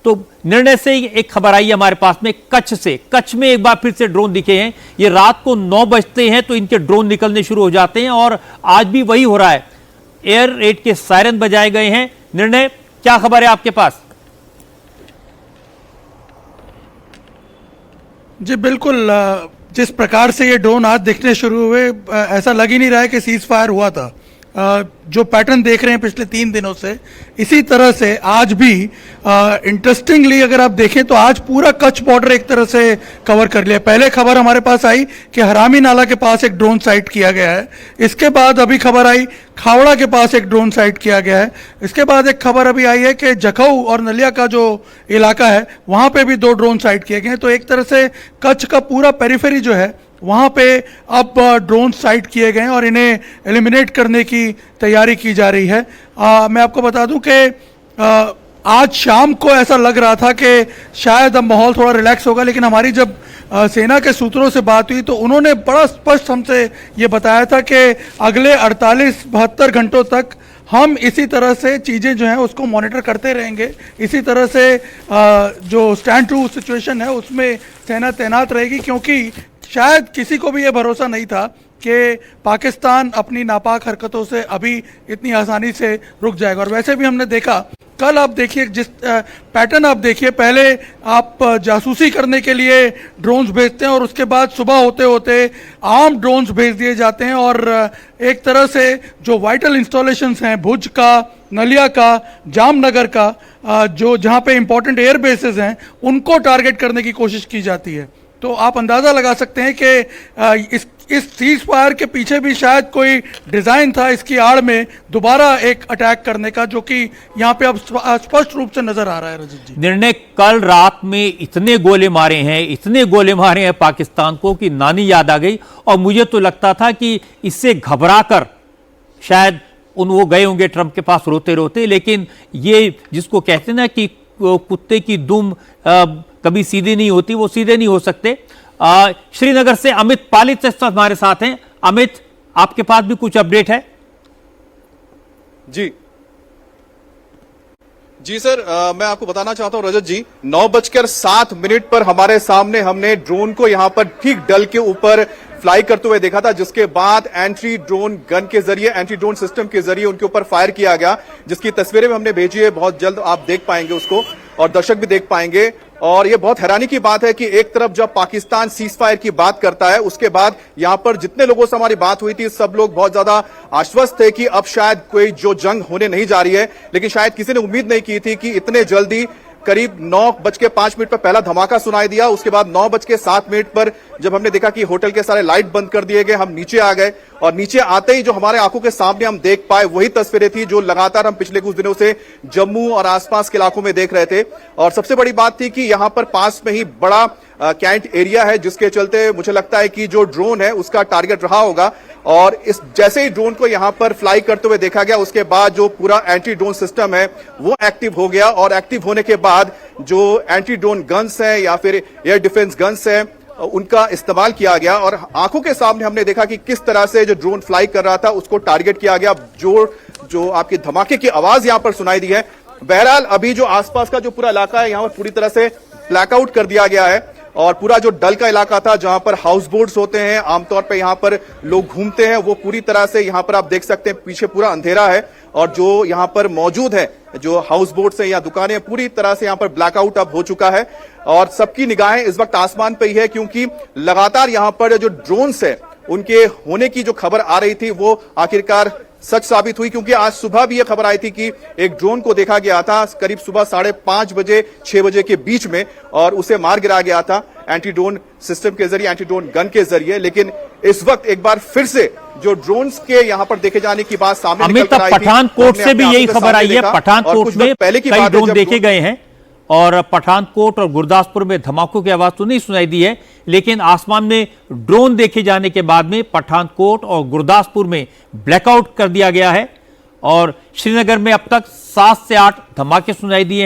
तो निर्णय से ही एक खबर आई हमारे पास में कच्छ से। कच्छ में एक बार फिर से ड्रोन दिखे हैं। ये रात को 9 बजते हैं तो इनके ड्रोन निकलने शुरू हो जाते हैं और आज भी वही हो रहा है। एयर रेड के सायरन बजाए गए हैं। निर्णय, क्या खबर है आपके पास? जी बिल्कुल, जिस प्रकार से ये ड्रोन आज दिखने शुरू हुए, ऐसा लग ही नहीं रहा है कि सीज फायर हुआ था। जो पैटर्न देख रहे हैं पिछले 3 दिनों से, इसी तरह से आज भी इंटरेस्टिंगली अगर आप देखें तो आज पूरा कच्छ बॉर्डर एक तरह से कवर कर लिया। पहले खबर हमारे पास आई कि हरामी नाला के पास एक ड्रोन साइट किया गया है। इसके बाद अभी खबर आई खावड़ा के पास एक ड्रोन साइट किया गया है। इसके बाद एक खबर अभी आई है कि जखऊ और नलिया का जो इलाका है वहाँ पे भी 2 ड्रोन साइट किए गए हैं। तो एक तरह से कच्छ का पूरा पेरिफेरी जो है वहाँ पे अब ड्रोन साइट किए गए हैं और इन्हें एलिमिनेट करने की तैयारी की जा रही है। मैं आपको बता दूं कि आज शाम को ऐसा लग रहा था कि शायद अब माहौल थोड़ा रिलैक्स होगा, लेकिन हमारी जब सेना के सूत्रों से बात हुई तो उन्होंने बड़ा स्पष्ट हमसे ये बताया था कि अगले 48-72 घंटों तक हम इसी तरह से चीज़ें जो हैं उसको मॉनिटर करते रहेंगे। इसी तरह से जो स्टैंड टू सिचुएशन है उसमें सेना तैनात रहेगी, क्योंकि शायद किसी को भी ये भरोसा नहीं था कि पाकिस्तान अपनी नापाक हरकतों से अभी इतनी आसानी से रुक जाएगा। और वैसे भी हमने देखा, कल आप देखिए जिस पैटर्न आप देखिए, पहले आप जासूसी करने के लिए ड्रोन्स भेजते हैं और उसके बाद सुबह होते होते आम ड्रोन्स भेज दिए जाते हैं और एक तरह से जो वाइटल इंस्टॉलेशंस हैं भुज का, नलिया का, जामनगर का, जो जहाँ पे इंपॉर्टेंट एयर बेसेस हैं उनको टारगेट करने की कोशिश की जाती है। तो आप अंदाज़ा लगा सकते हैं कि इस सीज फायर के पीछे भी शायद कोई डिज़ाइन था इसकी आड़ में दोबारा एक अटैक करने का, जो कि यहाँ पे अब स्पष्ट रूप से नजर आ रहा है। रजत जी, निर्णय, कल रात में इतने गोले मारे हैं पाकिस्तान को कि नानी याद आ गई। और मुझे तो लगता था कि इससे घबराकर शायद वो गए होंगे ट्रंप के पास रोते रोते, लेकिन ये जिसको कहते हैं ना कि कुत्ते की दुम कभी सीधी नहीं होती, वो सीधे नहीं हो सकते। श्रीनगर से अमित पालित हमारे साथ हैं। अमित, आपके पास भी कुछ अपडेट है? जी सर, मैं आपको बताना चाहता हूं रजत जी, 9:07 पर हमारे सामने हमने ड्रोन को यहां पर ठीक डल के ऊपर फ्लाई करते हुए देखा था, जिसके बाद एंटी ड्रोन गन के जरिए, एंटी ड्रोन सिस्टम के जरिए उनके ऊपर फायर किया गया, जिसकी तस्वीरें भी हमने भेजी है। बहुत जल्द आप देख पाएंगे उसको और दर्शक भी देख पाएंगे। और ये बहुत हैरानी की बात है कि एक तरफ जब पाकिस्तान सीज फायर की बात करता है, उसके बाद यहां पर जितने लोगों से हमारी बात हुई थी सब लोग बहुत ज्यादा आश्वस्त थे कि अब शायद कोई जो जंग होने नहीं जा रही है। लेकिन शायद किसी ने उम्मीद नहीं की थी कि इतने जल्दी करीब 9:05 पर पहला धमाका सुनाई दिया। उसके बाद 9:07 पर जब हमने देखा कि होटल के सारे लाइट बंद कर दिए गए, हम नीचे आ गए और नीचे आते ही जो हमारे आंखों के सामने हम देख पाए वही तस्वीरें थी जो लगातार हम पिछले कुछ दिनों से जम्मू और आसपास के इलाकों में देख रहे थे। और सबसे बड़ी बात थी कि यहां पर पास में ही बड़ा कैंट एरिया है, जिसके चलते मुझे लगता है कि जो ड्रोन है उसका टारगेट रहा होगा। और इस जैसे ही ड्रोन को यहां पर फ्लाई करते हुए देखा गया, उसके बाद जो पूरा एंटी ड्रोन सिस्टम है वो एक्टिव हो गया और एक्टिव होने के बाद जो एंटी ड्रोन गन्स है या फिर एयर डिफेंस गन्स है उनका इस्तेमाल किया गया और आंखों के सामने हमने देखा कि किस तरह से जो ड्रोन फ्लाई कर रहा था उसको टारगेट किया गया। जो आपकी धमाके की आवाज यहां पर सुनाई दी है। बहरहाल अभी जो आसपास का जो पूरा इलाका है यहां पर पूरी तरह से ब्लैकआउट कर दिया गया है और पूरा जो डल का इलाका था जहां पर हाउस बोट्स होते हैं, आमतौर पे यहां पर लोग घूमते हैं, वो पूरी तरह से यहां पर आप देख सकते हैं पीछे पूरा अंधेरा है और जो यहां पर मौजूद है जो हाउस बोट्स है या दुकानें पूरी तरह से यहां पर ब्लैकआउट अब हो चुका है और सबकी निगाहें इस वक्त आसमान पे ही है, क्योंकि लगातार यहां पर जो ड्रोन्स है उनके होने की जो खबर आ रही थी वो आखिरकार सच साबित हुई। क्योंकि आज सुबह भी यह खबर आई थी कि एक ड्रोन को देखा गया था करीब सुबह 5:30 बजे 6 बजे के बीच में और उसे मार गिरा गया था एंटी ड्रोन सिस्टम के जरिए, एंटी ड्रोन गन के जरिए। लेकिन इस वक्त एक बार फिर से जो ड्रोन्स के यहां पर देखे जाने की बात सामने निकल कर आई थी। पठानकोट से भी यही खबर आई है, पठानकोट में पहले की कई ड्रोन देखे गए हैं और पठानकोट और गुरदासपुर में धमाकों की आवाज तो नहीं सुनाई दी है, लेकिन आसमान में ड्रोन देखे जाने के बाद में पठानकोट और गुरदासपुर में ब्लैकआउट कर दिया गया है और श्रीनगर में अब तक 7 से 8 धमाके सुनाई दिए हैं।